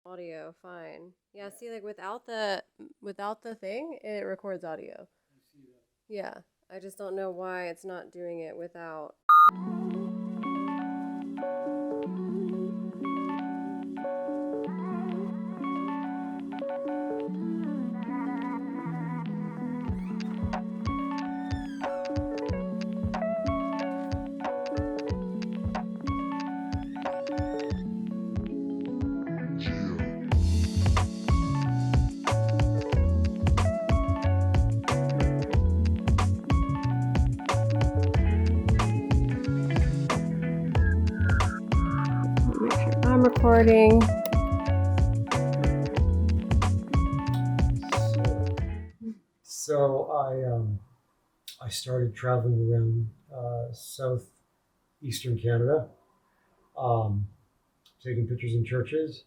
Audio, fine. Yeah, see, like without the thing, it records audio. Yeah, I just don't know why it's not doing it without. Make sure I'm recording. So I started traveling around southeastern Canada, um, taking pictures in churches,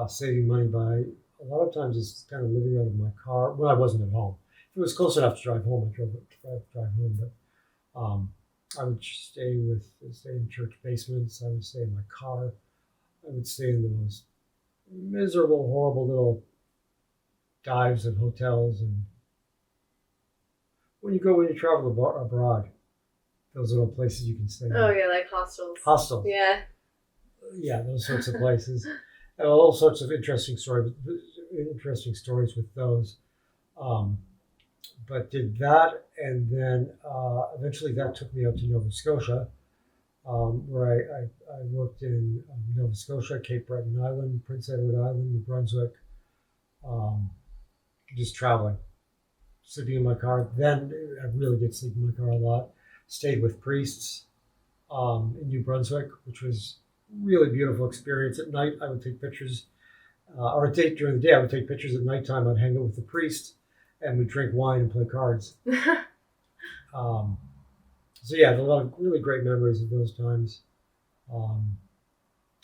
saving money by a lot of times it's kind of living out of my car when I wasn't at home. If it was close enough to drive home, I drive home. But I would stay in church basements. I would stay in my car. I would stay in the most miserable, horrible little dives of hotels. And when you travel abroad, those little places you can stay Oh in. yeah, like hostels. Hostels. Yeah. Yeah, those sorts of places. And all sorts of interesting stories with those. Um, but did that, and then eventually that took me out to Nova Scotia, where I worked in Nova Scotia, Cape Breton Island, Prince Edward Island, New Brunswick, um, just traveling, sleeping in my car. Then I really did sleep in my car a lot. Stayed with priests in New Brunswick, which was really beautiful experience. At night, I would take pictures, or during the day, I would take pictures. At nighttime, I'd hang out with the priest, and we'd drink wine and play cards. Um, so yeah, I have a lot of really great memories of those times. Um,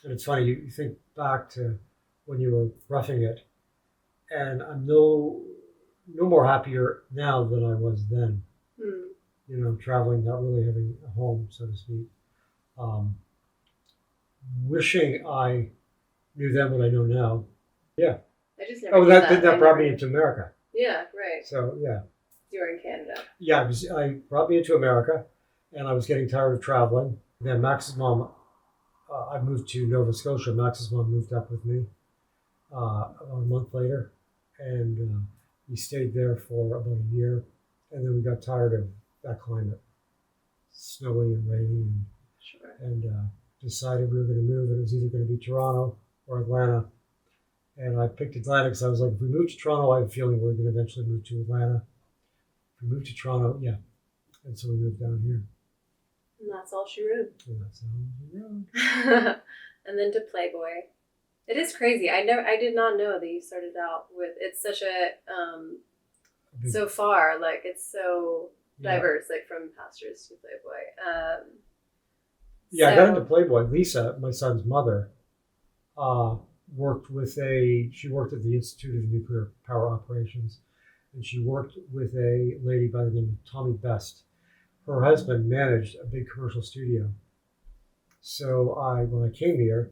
and it's funny, you think back to when you were roughing it, and I'm no more happier now than I was then. You know, traveling, not really having a home, so to speak. Um, Wishing I knew then what I know now. Yeah. I just never. Oh, did that. that brought me into America. Yeah, right. So yeah. You were in Canada. Yeah, I brought me into America, and I was getting tired of traveling. Then Max's mom, I moved to Nova Scotia. Max's mom moved up with me about a month later, and we stayed there for about a year, and then we got tired of that climate, snowy and rainy, Sure. and decided we were going to move. And it was either going to be Toronto or Atlanta. And I picked Atlanta because I was like, if we move to Toronto, I have a feeling we're going to eventually move to Atlanta. If we move to Toronto, yeah. And so we moved down here. And that's all she wrote. And that's how we rode. And then to Playboy. It is crazy. I did not know that you started out with. It's such so far, like it's so diverse, like from Pastors to Playboy. I got into Playboy. Lisa, my son's mother, she worked at the Institute of Nuclear Power Operations, and she worked with a lady by the name of Tommy Best. Her husband managed a big commercial studio. So when I came here,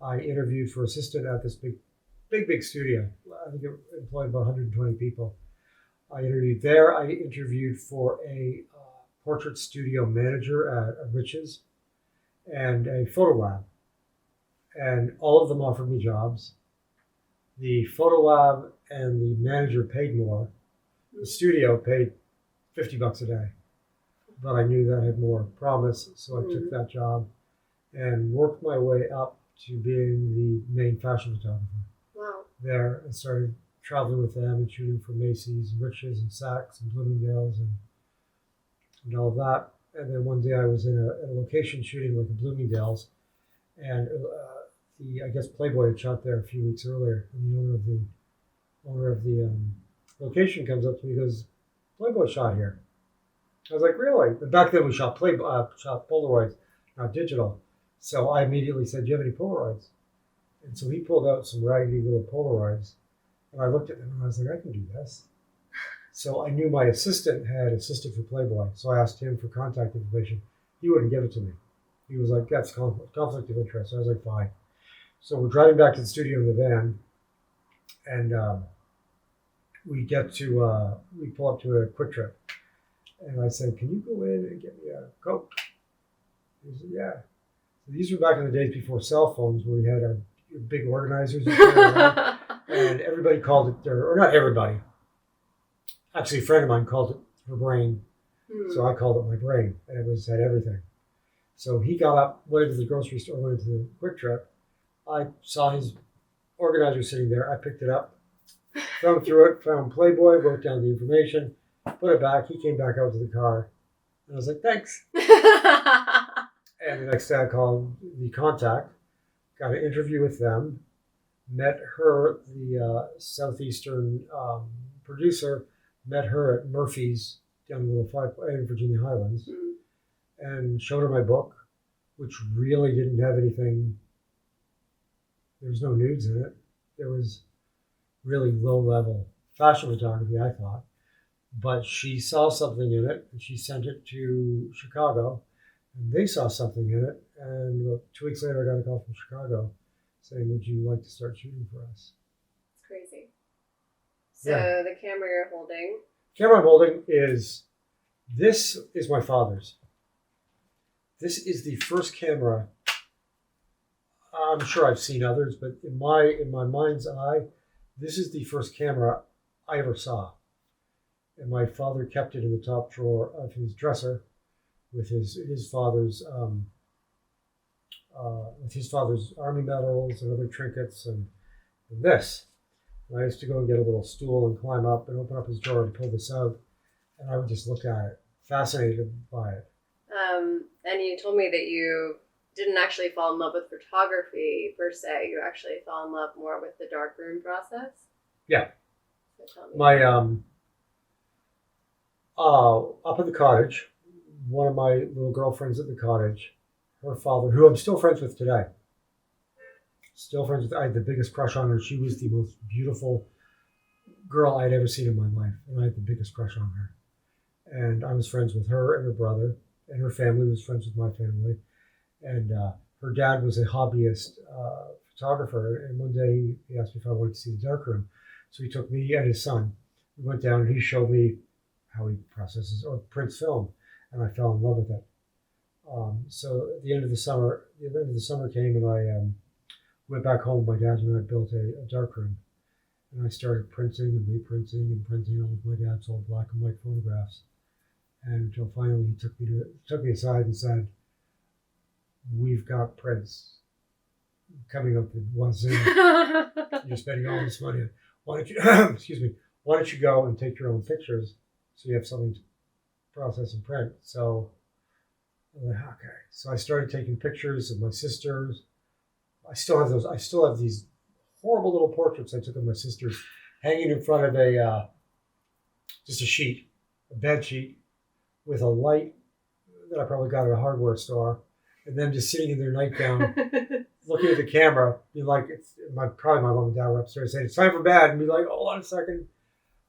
I interviewed for assistant at this big studio. I think it employed about 120 people. I interviewed there. I interviewed for a portrait studio manager at Riches and a photo lab. And all of them offered me jobs. The photo lab and the manager paid more. The studio paid $50 a day. But I knew that had more promise, so I took that job and worked my way up to being the main fashion photographer. Wow. There, and started traveling with them and shooting for Macy's, and Riches, and Saks, and Bloomingdale's, and all of that. And then one day I was in a location shooting like a Bloomingdale's, and I guess Playboy had shot there a few weeks earlier, and the owner of the location comes up to me and goes, "Playboy shot here." I was like, "Really?" But back then we shot shot Polaroids, not digital. So I immediately said, "Do you have any Polaroids?" And so he pulled out some raggedy little Polaroids, and I looked at them and I was like, "I can do this." So I knew my assistant had assisted for Playboy, so I asked him for contact information. He wouldn't give it to me. He was like, "That's conflict of interest." So I was like, "Fine." So we're driving back to the studio in the van, and we pull up to a Quick Trip, and I said, "Can you go in and get me a Coke?" He said, "Yeah." So these were back in the days before cell phones, where we had our big organizers, and everybody called it or not everybody. Actually, a friend of mine called it her brain, so I called it my brain, and it had everything. So he got up, went into the grocery store, went into the Quick Trip. I saw his organizer sitting there. I picked it up, thumbed through it, found Playboy, wrote down the information, put it back. He came back out to the car, and I was like, "Thanks." And the next day I called the contact, got an interview with them, met her, the Southeastern producer, met her at Murphy's down in in Virginia Highlands, and showed her my book, which really didn't have anything. There was no nudes in it. There was really low-level fashion photography, I thought. But she saw something in it, and she sent it to Chicago, and they saw something in it. And about 2 weeks later, I got a call from Chicago saying, "Would you like to start shooting for us?" It's crazy. So Yeah. the camera you're holding. Camera I'm holding this is my father's. This is the first camera. I'm sure I've seen others, but in my mind's eye, this is the first camera I ever saw. And my father kept it in the top drawer of his dresser with his father's army medals and other trinkets and this. And I used to go and get a little stool and climb up and open up his drawer and pull this out, and I would just look at it, fascinated by it. And you told me that you didn't actually fall in love with photography per se. You actually fell in love more with the darkroom process. Yeah. So tell me. My up at the cottage, one of my little girlfriends at the cottage, her father, who I'm still friends with today. I had the biggest crush on her. She was the most beautiful girl I'd ever seen in my life, and I had the biggest crush on her. And I was friends with her and her brother, and her family was friends with my family. And her dad was a hobbyist photographer, and one day he asked me if I wanted to see the darkroom. So he took me and his son. We went down, and he showed me how he processes or prints film, and I fell in love with it. So at the end of the summer came, and I went back home. My dad and I built a darkroom, and I started printing and reprinting and printing all of my dad's old black and white photographs. And until finally he took me aside and said, "We've got prints coming up the wazoo. You're spending all this money. Why don't you excuse me? Why don't you go and take your own pictures so you have something to process and print?" So I was like, okay. So I started taking pictures of my sisters. I still have those. I still have these horrible little portraits I took of my sisters hanging in front of just a bed sheet with a light that I probably got at a hardware store, and then just sitting in their nightgown, looking at the camera, be like, probably my mom and dad were upstairs saying, "It's time for bed," and be like, "Hold on a second."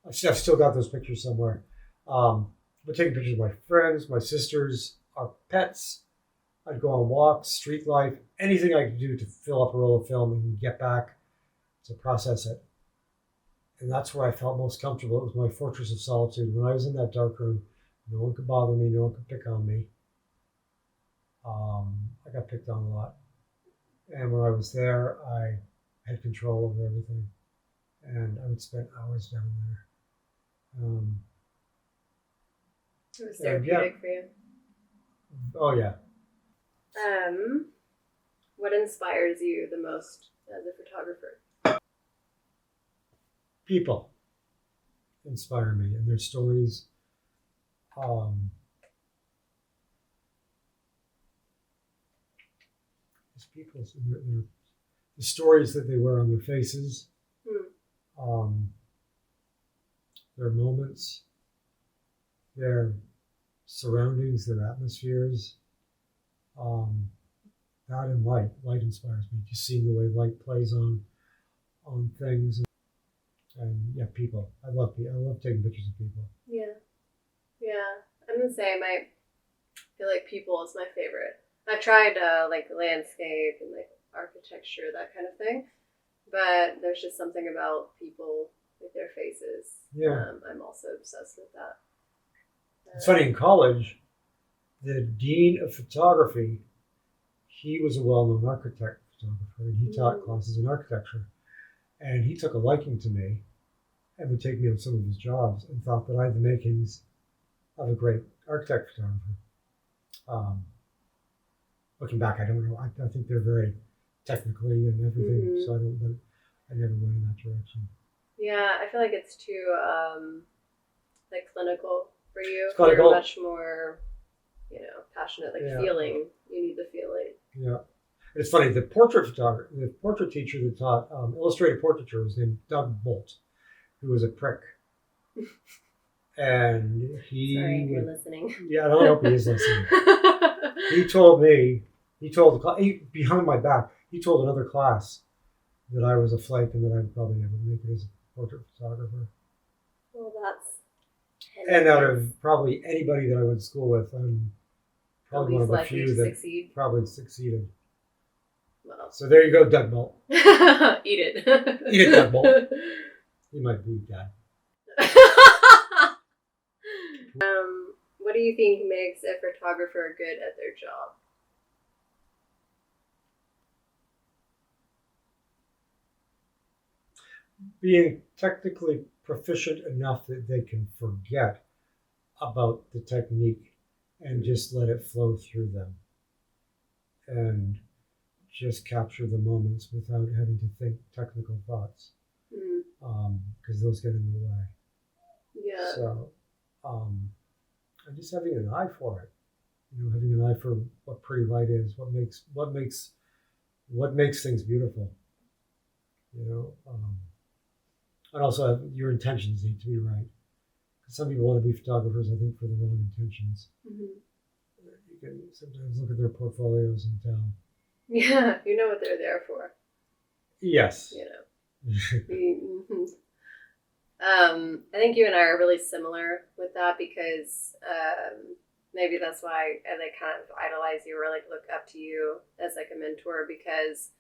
I've still got those pictures somewhere. But taking pictures of my friends, my sisters, our pets. I'd go on walks, street life, anything I could do to fill up a roll of film and get back to process it. And that's where I felt most comfortable. It was my fortress of solitude. When I was in that dark room, no one could bother me, no one could pick on me. I got picked on a lot. And when I was there, I had control over everything. And I would spend hours down there. It was therapeutic for you. Oh, yeah. What inspires you the most as a photographer? People inspire me, and their stories. Just people, the stories that they wear on their faces, their moments, their surroundings, their atmospheres. That and light. Light inspires me. Just seeing the way light plays on things, and yeah, people. I love taking pictures of people. Yeah, I'm the same. I feel like people is my favorite. I've tried like landscape and like architecture, that kind of thing. But there's just something about people with their faces. Yeah. I'm also obsessed with that. It's funny, in college, the dean of photography, he was a well-known architect photographer, and he taught classes in architecture. And he took a liking to me and would take me on some of his jobs and thought that I had the makings of a great architect photographer. Looking back, I don't know. I think they're very technically and everything, so I never went in that direction. Yeah, I feel like it's too like clinical for you. Clinical. You're much more, passionate, like feeling. You need the feeling. Yeah. It's funny, the portrait teacher that taught illustrated portraiture was named Doug Bolt, who was a prick. And Sorry if you're listening. Yeah, I don't hope he is listening. He told the class, behind my back, he told another class that I was a flake and that I would probably never make it as a portrait photographer. Well, that's... And out of probably anybody that I went to school with, I'm probably one of the few that probably succeeded. Well. So there you go, Doug Bolt. Eat it. Eat it, Doug Bolt. He might be dead. What do you think makes a photographer good at their job? Being technically proficient enough that they can forget about the technique and just let it flow through them and just capture the moments without having to think technical thoughts, because those get in the way. Yeah. So, and just having an eye for it, having an eye for what pretty light is, what makes things beautiful, and also your intentions need to be right. Some people want to be photographers, I think, for the wrong intentions. You can sometimes look at their portfolios and tell. Yeah, you know what they're there for. Yes. I think you and I are really similar with that because maybe that's why I kind of idolize you or look up to you as a mentor, because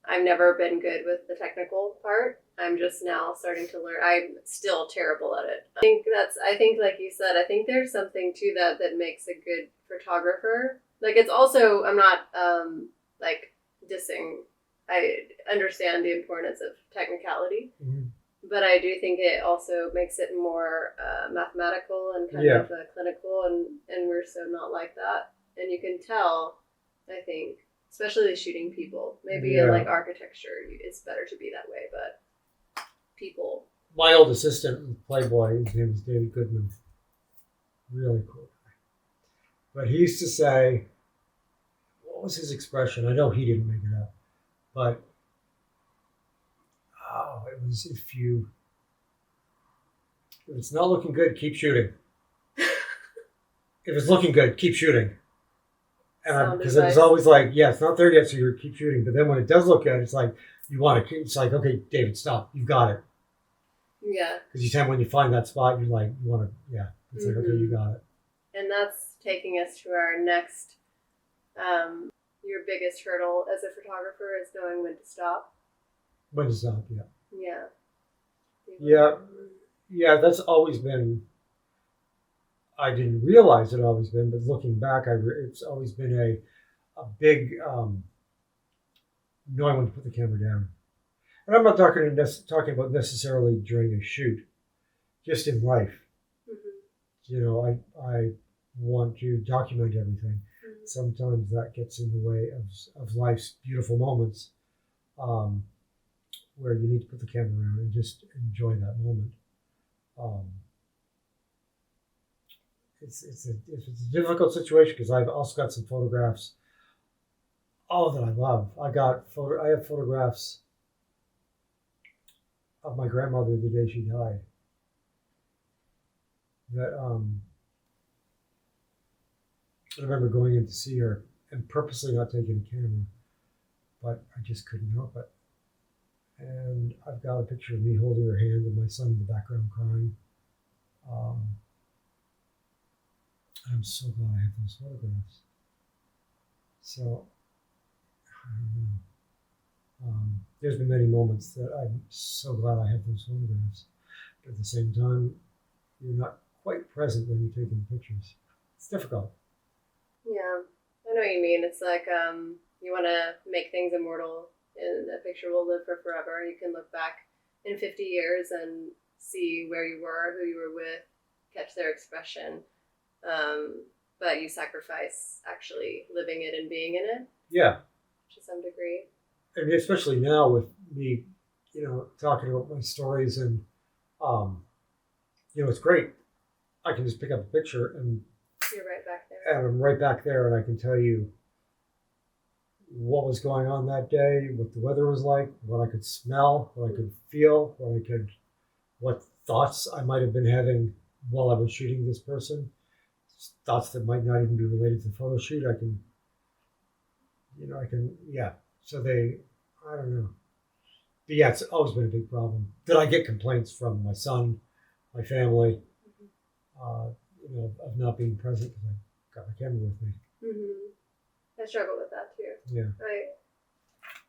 I've never been good with the technical part. I'm just now starting to learn. I'm still terrible at it. I think like you said, I think there's something to that makes a good photographer. It's also, I'm not dissing. I understand the importance of technicality, but I do think it also makes it more mathematical and kind of clinical, and we're so not like that. And you can tell, I think, especially shooting people. Maybe in architecture, it's better to be that way, but people. My old assistant in Playboy, his name was David Goodman. Really cool guy. But he used to say, what was his expression? I know he didn't make it up, but it was if it's not looking good, keep shooting. If it's looking good, keep shooting. And because it was always it's not there yet, so you keep shooting. But then when it does look good, it's like you want to. It's like, okay, David, stop. You've got it. Yeah. Because you tend when you find that spot, you're like, you want to. Yeah. It's like, okay, you got it. And that's taking us to our next. Your biggest hurdle as a photographer is knowing when to stop. When to stop, yeah. Yeah. Yeah, that's always been. I didn't realize it always been, but looking back, it's always been a big knowing when to put the camera down. And I'm not talking about necessarily during a shoot, just in life. I want to document everything. Sometimes that gets in the way of life's beautiful moments, where you need to put the camera around and just enjoy that moment. It's a difficult situation because I've also got some photographs. That I love. I have photographs of my grandmother the day she died. That I remember going in to see her and purposely not taking a camera, but I just couldn't help it. And I've got a picture of me holding her hand and my son in the background crying. I'm so glad I have those photographs. So, I don't know. there's been many moments that I'm so glad I have those photographs. But at the same time, you're not quite present when you're taking the pictures. It's difficult. Yeah, I know what you mean. It's like you want to make things immortal, and a picture will live for forever. You can look back in 50 years and see where you were, who you were with, catch their expression. But you sacrifice actually living it and being in it Yeah. to some degree. And especially now with me, talking about my stories and, it's great. I can just pick up a picture and You're right back there. I'm right back there, and I can tell you what was going on that day, what the weather was like, what I could smell, what I could feel, what thoughts I might have been having while I was shooting this person, thoughts that might not even be related to the photo shoot. Yeah. So I don't know. But yeah, it's always been a big problem. Did I get complaints from my son, my family, of not being present because I got my camera with me. Mm-hmm. I struggle with that too. Yeah.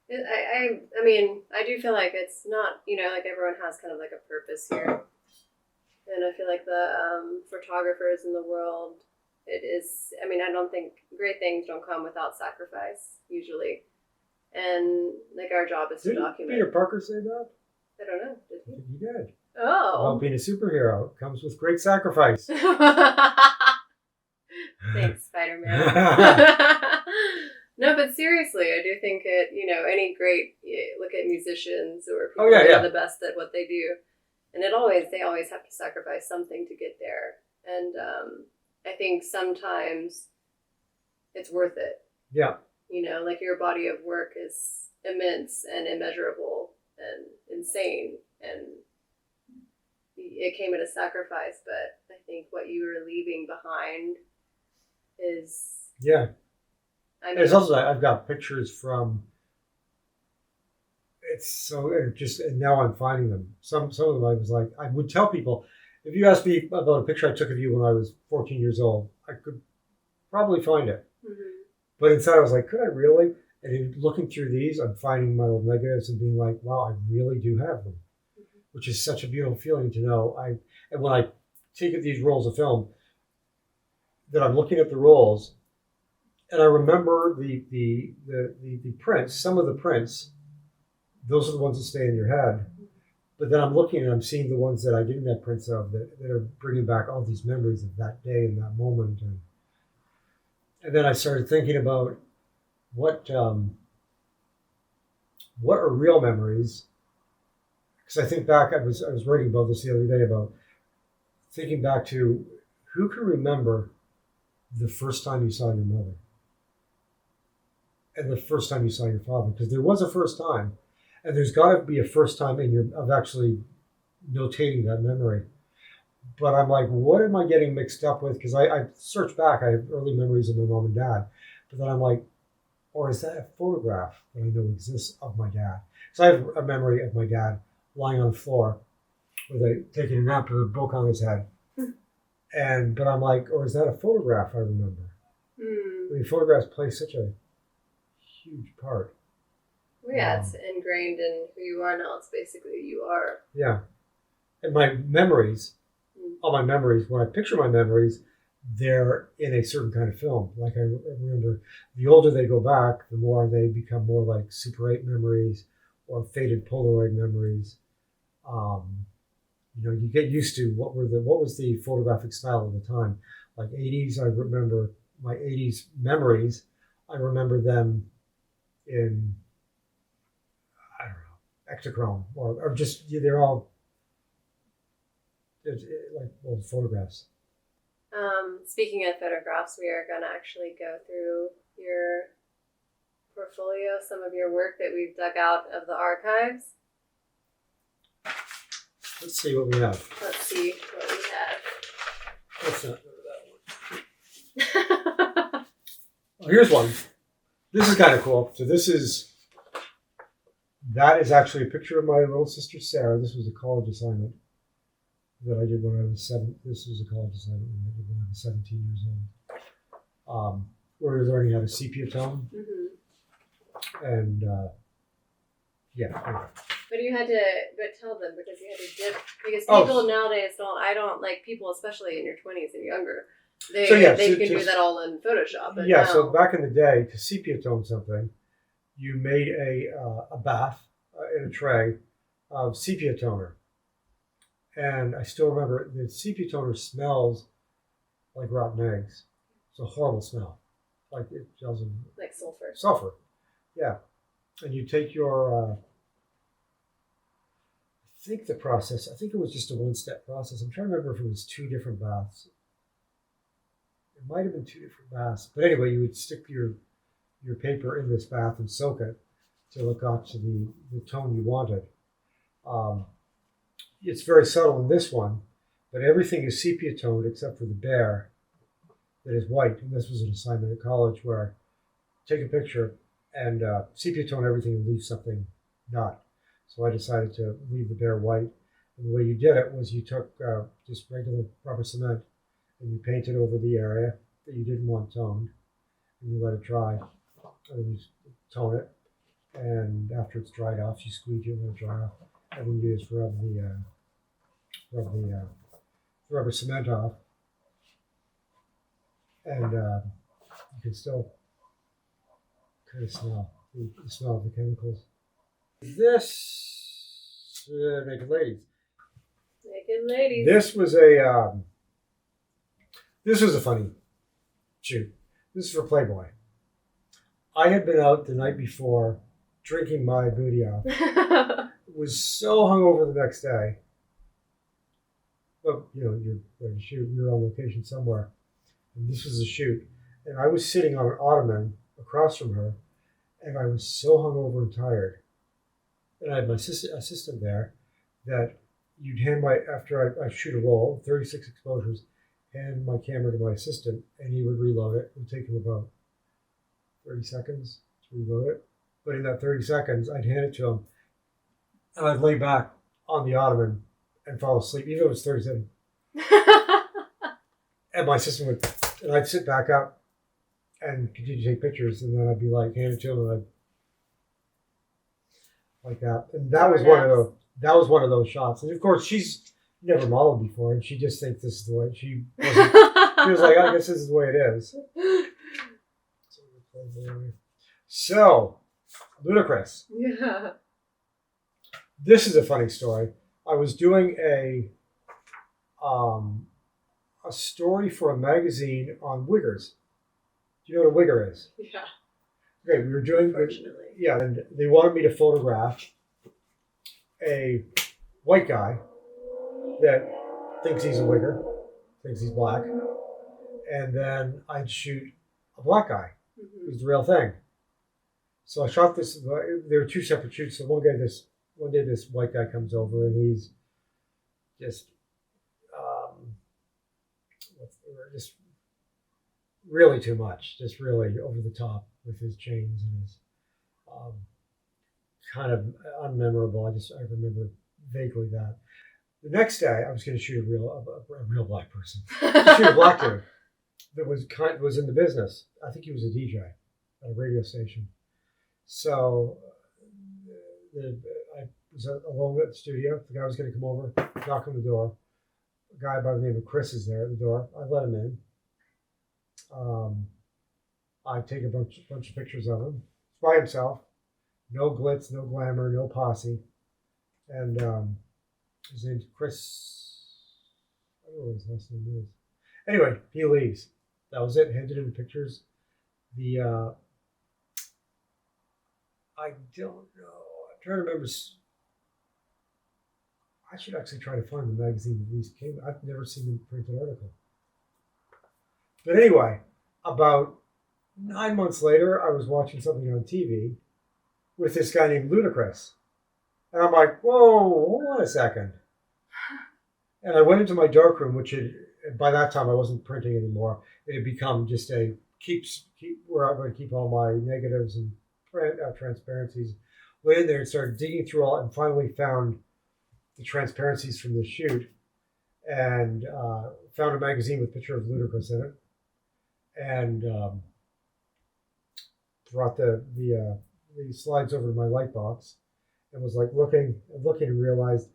I mean, I do feel like it's not, like everyone has kind of like a purpose here. And I feel like the photographers in the world, it is, I mean, I don't think great things don't come without sacrifice, usually. And like our job is to document. Peter Parker say that? I don't know. Did he? He did. Oh. About being a superhero comes with great sacrifice. Thanks, Spider-Man. No, but seriously, I do think it, any great, look at musicians or people who are the best at what they do. And they always have to sacrifice something to get there. And I think sometimes it's worth it. Yeah. Like your body of work is immense and immeasurable and insane. And it came at a sacrifice, but I think what you were leaving behind is... Yeah. There's also, I've got pictures from... and now I'm finding them. Some of them I was like, I would tell people, if you asked me about a picture I took of you when I was 14 years old, I could probably find it. Mm-hmm. But inside I was like, could I really? And in looking through these, I'm finding my old negatives and being like, wow, I really do have them. Mm-hmm. Which is such a beautiful feeling to know. And when I take these rolls of film, that I'm looking at the rolls, and I remember the prints, some of the prints, those are the ones that stay in your head. But then I'm looking and I'm seeing the ones that I didn't have prints of that are bringing back all these memories of that day and that moment. And then I started thinking about what are real memories. Because I think back, I was writing about this the other day, about thinking back to who can remember the first time you saw your mother and the first time you saw your father. Because there was a first time. And there's got to be a first time of actually notating that memory. But I'm like, what am I getting mixed up with? Because I searched back, I have early memories of my mom and dad. But then I'm like, or is that a photograph that I know exists of my dad? So I have a memory of my dad lying on the floor taking a nap with a book on his head. But I'm like, or is that a photograph I remember? I mean, photographs play such a huge part. Well, yeah, it's ingrained in who you are now. It's basically who you are. Yeah. And my memories, all my memories, when I picture my memories, they're in a certain kind of film. Like I remember, the older they go back, the more they become more like Super 8 memories or faded Polaroid memories. You get used to what was the photographic style of the time. Like 80s, I remember my 80s memories. I remember them in, I don't know, Ektachrome or just, they're all like old photographs. Speaking of photographs, we are going to actually go through your portfolio, some of your work that we've dug out of the archives. Let's see what we have. Let's see what we have. Let's not go to that one. Oh, here's one. This is kind of cool. So that is actually a picture of my little sister Sarah. This was a college assignment that I did when I was 7. This was a college assignment I did when I was 17 years old. Where we were learning how to sepia tone. Mm-hmm. And Yeah. Anyway. But you had to, but tell them because you had to dip because Oh. people nowadays don't. I don't like people, especially in your 20s and younger. They So, yeah, they so can do just- that all in Photoshop. But Yeah, now, so back in the day, to sepia tone something, you made a bath in a tray of sepia toner. And I still remember the sepia toner smells like rotten eggs. It's a horrible smell. Like it smells of like sulfur. sulfur. Yeah. And you take your, I think it was just a one-step process. I'm trying to remember if it was 2 different baths. It might have been 2 different baths. But anyway, you would stick your paper in this bath and soak it till it got to the tone you wanted. It's very subtle in this one, but everything is sepia toned except for the bear that is white. And this was an assignment at college where take a picture and sepia tone everything and leave something not. So I decided to leave the bear white. And the way you did it was you took just regular rubber cement and you painted over the area that you didn't want toned, and you let it dry. And then you tone it, and after it's dried off, you squeeze it and let it dry off, and then you just rub the rubber cement off, and you can still kind of smell the smell of the chemicals. This naked ladies. Naked ladies. This was a funny shoot. This is for Playboy. I had been out the night before drinking my booty off. Was so hungover the next day. But you're there to shoot. You're on location somewhere, and this was a shoot. And I was sitting on an ottoman across from her, and I was so hungover and tired. And I had my assistant there that you'd hand after I shoot a roll, 36 exposures, hand my camera to my assistant, and he would reload it. It would take him about 30 seconds to reload it. But in that 30 seconds, I'd hand it to him, and I'd lay back on the ottoman and fall asleep, even if it was 37. And my assistant would, and I'd sit back up and continue to take pictures, and then I'd be like, hand it to him, and I'd like that. And that was one of those shots. And of course, she's never modeled before, and she just thinks this is the way she was like, I guess this is the way it is. So, ludicrous. Yeah. This is a funny story. I was doing a story for a magazine on wiggers. Do you know what a wigger is? Yeah. Okay, we were doing. Unfortunately. Yeah, and they wanted me to photograph a white guy that thinks he's a wigger, thinks he's black, and then I'd shoot a black guy who's the real thing. So I shot this. There were 2 separate shoots. So one day this white guy comes over and he's just just really too much, just really over the top with his chains and his kind of unmemorable. I remember vaguely that. The next day, I was going to shoot a real black person. Shoot a black dude that was in the business. I think he was a DJ at a radio station. So I was alone at the studio. The guy was going to come over, knock on the door. A guy by the name of Chris is there at the door. I let him in. I take a bunch of pictures of him. He's by himself. No glitz, no glamour, no posse. And his name's Chris. I don't know what his last name is. Anyway, he leaves. That was it. Handed him the pictures. I don't know. I'm trying to remember. I should actually try to find the magazine that these came. I've never seen the printed article. But anyway, about 9 months later, I was watching something on TV with this guy named Ludacris. And I'm like, whoa, hold on a second. And I went into my darkroom, which by that time I wasn't printing anymore. It had become just a where I'm going to keep all my negatives and transparencies. Went in there and started digging through all, and finally found the transparencies from the shoot, and found a magazine with a picture of Ludacris in it, and brought the slides over to my light box, and was like looking and realized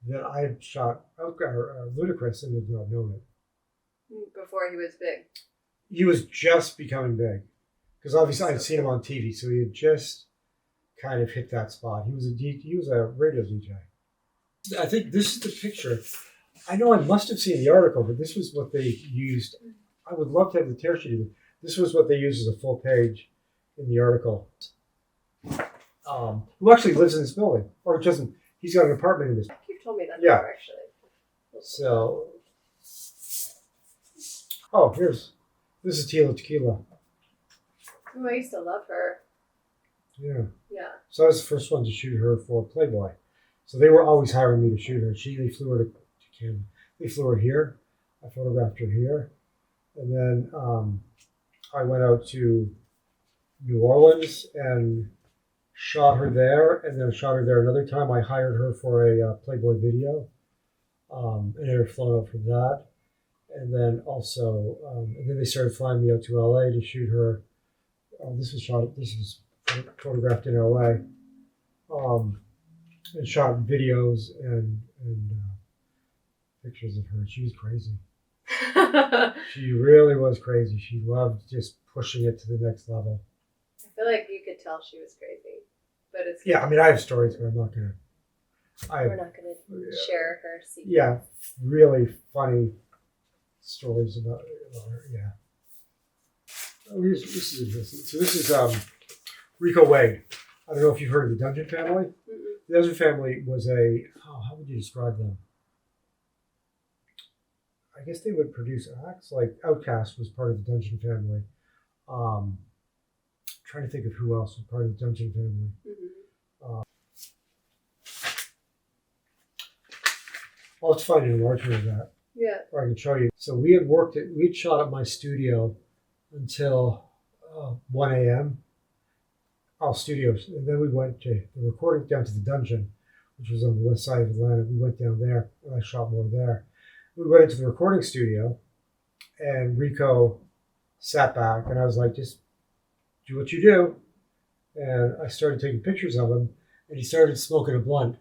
that I had shot Ludacris and did not know it. Before he was big. He was just becoming big because obviously I'd seen him on TV, so he had just kind of hit that spot. He was a radio DJ. I think this is the picture. I know I must have seen the article, but this was what they used. I would love to have the tear sheet of it. This was what they used as a full page in the article. Who actually lives in this building, or doesn't? He's got an apartment in this. You've told me that Yeah. before, actually. So, oh, this is Tila Tequila. Oh, I used to love her. Yeah. Yeah. So I was the first one to shoot her for Playboy. So they were always hiring me to shoot her. They flew her to Canada. They flew her here. I photographed her here. And then I went out to New Orleans and shot her there. And then shot her there another time. I hired her for a Playboy video. And they were flown out for that. And then also, and then they started flying me out to LA to shoot her. This was photographed in LA. And shot videos and pictures of her. She was crazy. She really was crazy. She loved just pushing it to the next level. I feel like you could tell she was crazy, but it's Yeah, I mean, I have stories, but I'm not gonna. we're not gonna share her secrets. Yeah, really funny stories about her. Yeah. Oh, this is interesting. So this is Rico Wade. I don't know if you've heard of the Dungeon Family. Mm-mm. The Dungeon Family was how would you describe them? I guess they would produce acts like Outkast was part of the Dungeon Family. Trying to think of who else was part of the Dungeon Family. Mm-hmm. I'll have to find an enlargement of that. Yeah. Or I can show you. So we had shot at my studio until 1 a.m. All studios. And then we went to the recording down to the Dungeon, which was on the west side of Atlanta. We went down there and I shot more there. We went into the recording studio and Rico sat back and I was like, just do what you do. And I started taking pictures of him and he started smoking a blunt.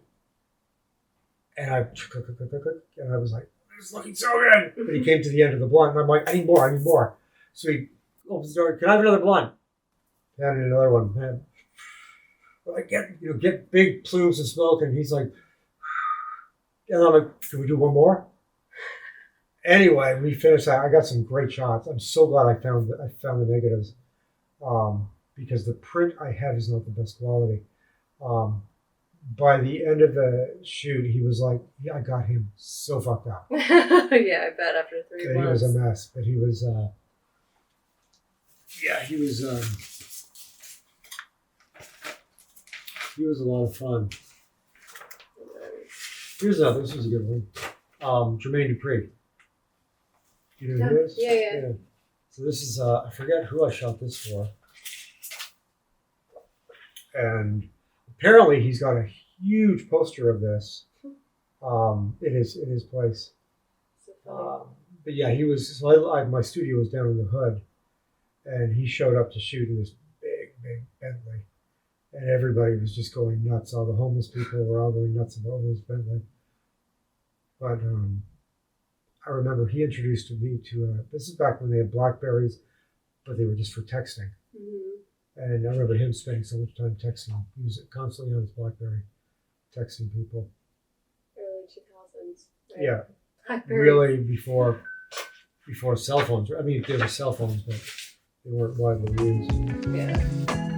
And I was like, this is looking so good. But he came to the end of the blunt and I'm like, I need more. So he opens the door, can I have another blunt? And another one. Man. Like get big plumes of smoke, and he's like, and I'm like, can we do one more? Anyway, we finished that. I got some great shots. I'm so glad I found the negatives, because the print I have is not the best quality. By the end of the shoot, he was like, I got him so fucked up. Yeah, I bet after 3 months. He was a mess, but he was. He was a lot of fun. This was a good one. Jermaine Dupri. You know who it is? Yeah. So this is, I forget who I shot this for. And apparently he's got a huge poster of this in his place. So funny. But yeah, he was, so my studio was down in the hood. And he showed up to shoot in this big Bentley. And everybody was just going nuts. All the homeless people were all going nuts about his Bentley. But I remember he introduced me to, this is back when they had Blackberries, but they were just for texting. Mm-hmm. And I remember him spending so much time texting. He was constantly on his Blackberry, texting people. Early 2000s. Right? Yeah, Blackberry. really before cell phones. I mean, there were cell phones, but they weren't widely used. Yeah.